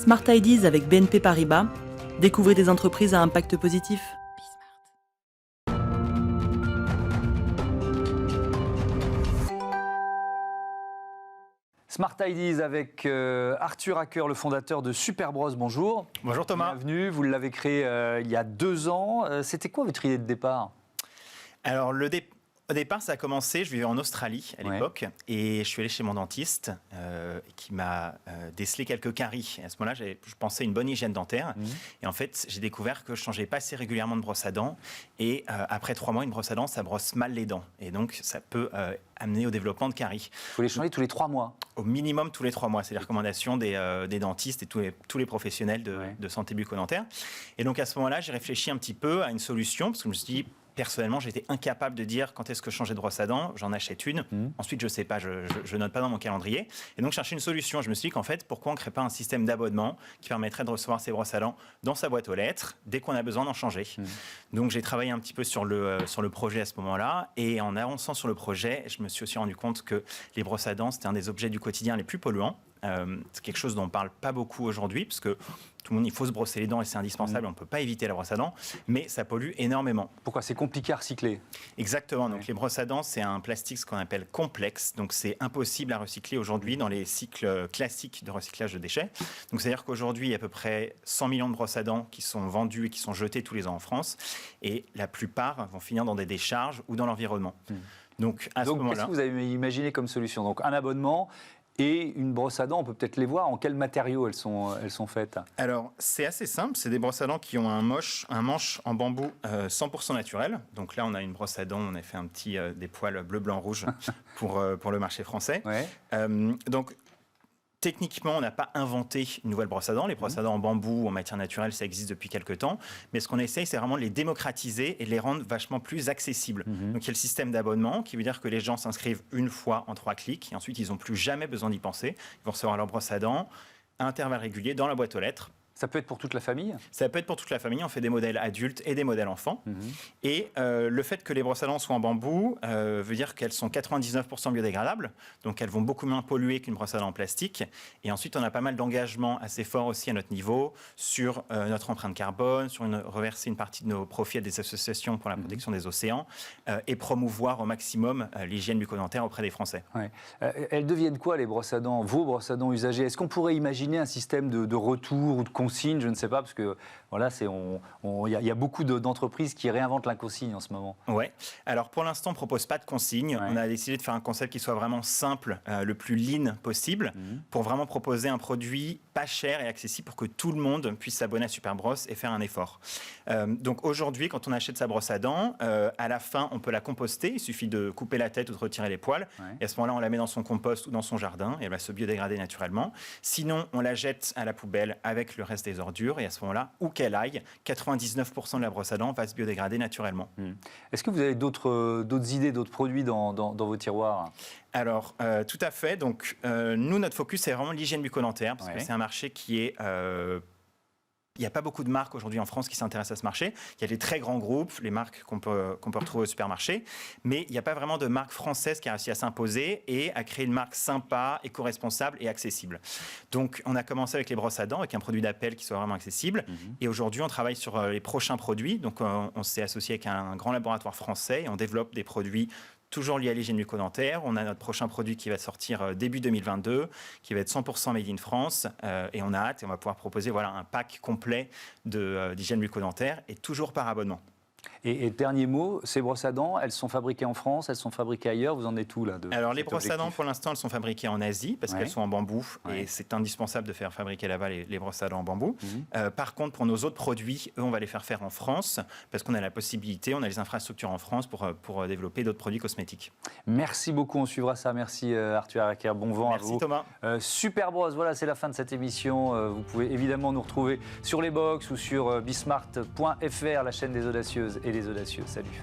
Smart Ideas avec BNP Paribas. Découvrez des entreprises à impact positif. Smart Ideas avec Arthur Hacker, le fondateur de Superbros. Bonjour. Bonjour Thomas. Bienvenue. Vous l'avez créé il y a 2 ans. C'était quoi votre idée de départ? Alors au départ, ça a commencé, je vivais en Australie à l'époque, et je suis allé chez mon dentiste qui m'a décelé quelques caries. Et à ce moment-là, je pensais une bonne hygiène dentaire. Et en fait, j'ai découvert que je changeais pas assez régulièrement de brosse à dents. Et après 3 mois, une brosse à dents, ça brosse mal les dents. Et donc, ça peut amener au développement de caries. Il faut les changer tous les 3 mois. Au minimum tous les 3 mois. C'est les recommandations des dentistes et tous les professionnels de santé bucco-dentaire. Et donc, à ce moment-là, j'ai réfléchi un petit peu à une solution, parce que je me suis dit, personnellement, j'étais incapable de dire quand est-ce que je changeais de brosse à dents. J'en achète une. Ensuite, je ne sais pas, je note pas dans mon calendrier. Et donc, je cherchais une solution. Je me suis dit qu'en fait, pourquoi on ne crée pas un système d'abonnement qui permettrait de recevoir ces brosses à dents dans sa boîte aux lettres dès qu'on a besoin d'en changer. Donc, j'ai travaillé un petit peu sur le projet à ce moment-là. Et en avançant sur le projet, je me suis aussi rendu compte que les brosses à dents, c'était un des objets du quotidien les plus polluants. C'est quelque chose dont on ne parle pas beaucoup aujourd'hui, parce que tout le monde, il faut se brosser les dents et c'est indispensable, on ne peut pas éviter la brosse à dents, mais ça pollue énormément. Pourquoi? C'est compliqué à recycler. Exactement, donc les brosses à dents, c'est un plastique ce qu'on appelle complexe, donc c'est impossible à recycler aujourd'hui dans les cycles classiques de recyclage de déchets. Donc c'est-à-dire qu'aujourd'hui, il y a à peu près 100 millions de brosses à dents qui sont vendues et qui sont jetées tous les ans en France, et la plupart vont finir dans des décharges ou dans l'environnement. Donc à ce moment-là... Qu'est-ce que vous avez imaginé comme solution? Donc un abonnement et une brosse à dents, on peut peut-être les voir. En quels matériaux elles sont faites? Alors, c'est assez simple. C'est des brosses à dents qui ont un manche en bambou 100% naturel. Donc là, on a une brosse à dents, on a fait un petit des poils bleu, blanc, rouge pour le marché français. Donc, techniquement, on n'a pas inventé une nouvelle brosse à dents. Les brosses à dents en bambou, en matière naturelle, ça existe depuis quelques temps. Mais ce qu'on essaye, c'est vraiment de les démocratiser et de les rendre vachement plus accessibles. Donc, il y a le système d'abonnement qui veut dire que les gens s'inscrivent une fois en 3 clics et ensuite, ils n'ont plus jamais besoin d'y penser. Ils vont recevoir leur brosse à dents à intervalles réguliers dans la boîte aux lettres. Ça peut être pour toute la famille? Ça peut être pour toute la famille. On fait des modèles adultes et des modèles enfants. Et le fait que les brosses à dents soient en bambou veut dire qu'elles sont 99% biodégradables. Donc, elles vont beaucoup moins polluer qu'une brosse à dents en plastique. Et ensuite, on a pas mal d'engagements assez forts aussi à notre niveau sur notre empreinte carbone, sur reverser une partie de nos profits à des associations pour la protection des océans et promouvoir au maximum l'hygiène bucco-dentaire auprès des Français. Elles deviennent quoi, les brosses à dents, vos brosses à dents usagées? Est-ce qu'on pourrait imaginer un système de retour ou de consigne, je ne sais pas, parce que voilà, il y a beaucoup d'entreprises qui réinventent la consigne en ce moment. Ouais. Alors pour l'instant, on ne propose pas de consigne. On a décidé de faire un concept qui soit vraiment simple, le plus lean possible, pour vraiment proposer un produit pas cher et accessible pour que tout le monde puisse s'abonner à Superbros et faire un effort. Donc aujourd'hui, quand on achète sa brosse à dents, à la fin, on peut la composter. Il suffit de couper la tête ou de retirer les poils. Et à ce moment-là, on la met dans son compost ou dans son jardin et elle va se biodégrader naturellement. Sinon, on la jette à la poubelle avec le reste des ordures et à ce moment-là, où qu'elle aille, 99% de la brosse à dents va se biodégrader naturellement. Est-ce que vous avez d'autres idées, d'autres produits dans vos tiroirs? Alors, tout à fait. Donc, nous, notre focus, c'est vraiment l'hygiène bucco-dentaire, parce que c'est un marché qui est... il n'y a pas beaucoup de marques aujourd'hui en France qui s'intéressent à ce marché. Il y a les très grands groupes, les marques qu'on peut retrouver au supermarché, mais il n'y a pas vraiment de marque française qui a réussi à s'imposer et à créer une marque sympa, éco-responsable et accessible. Donc, on a commencé avec les brosses à dents, avec un produit d'appel qui soit vraiment accessible. Et aujourd'hui, on travaille sur les prochains produits. Donc, on s'est associé avec un grand laboratoire français et on développe des produits toujours lié à l'hygiène bucco-dentaire. On a notre prochain produit qui va sortir début 2022, qui va être 100% made in France. Et on a hâte et on va pouvoir proposer un pack complet d'hygiène bucco-dentaire et toujours par abonnement. Et dernier mot, ces brosses à dents, elles sont fabriquées en France, elles sont fabriquées ailleurs, vous en êtes où là Alors les brosses à dents pour l'instant elles sont fabriquées en Asie parce qu'elles sont en bambou et c'est indispensable de faire fabriquer là-bas les brosses à dents en bambou. Par contre pour nos autres produits, eux on va les faire en France parce qu'on a la possibilité, on a les infrastructures en France pour développer d'autres produits cosmétiques. Merci beaucoup, on suivra ça. Merci Arthur Hacker, bon vent à vous. Merci Thomas. Superbros, voilà c'est la fin de cette émission. Vous pouvez évidemment nous retrouver sur les box ou sur bismart.fr, la chaîne des audacieuses et des audacieux. Salut.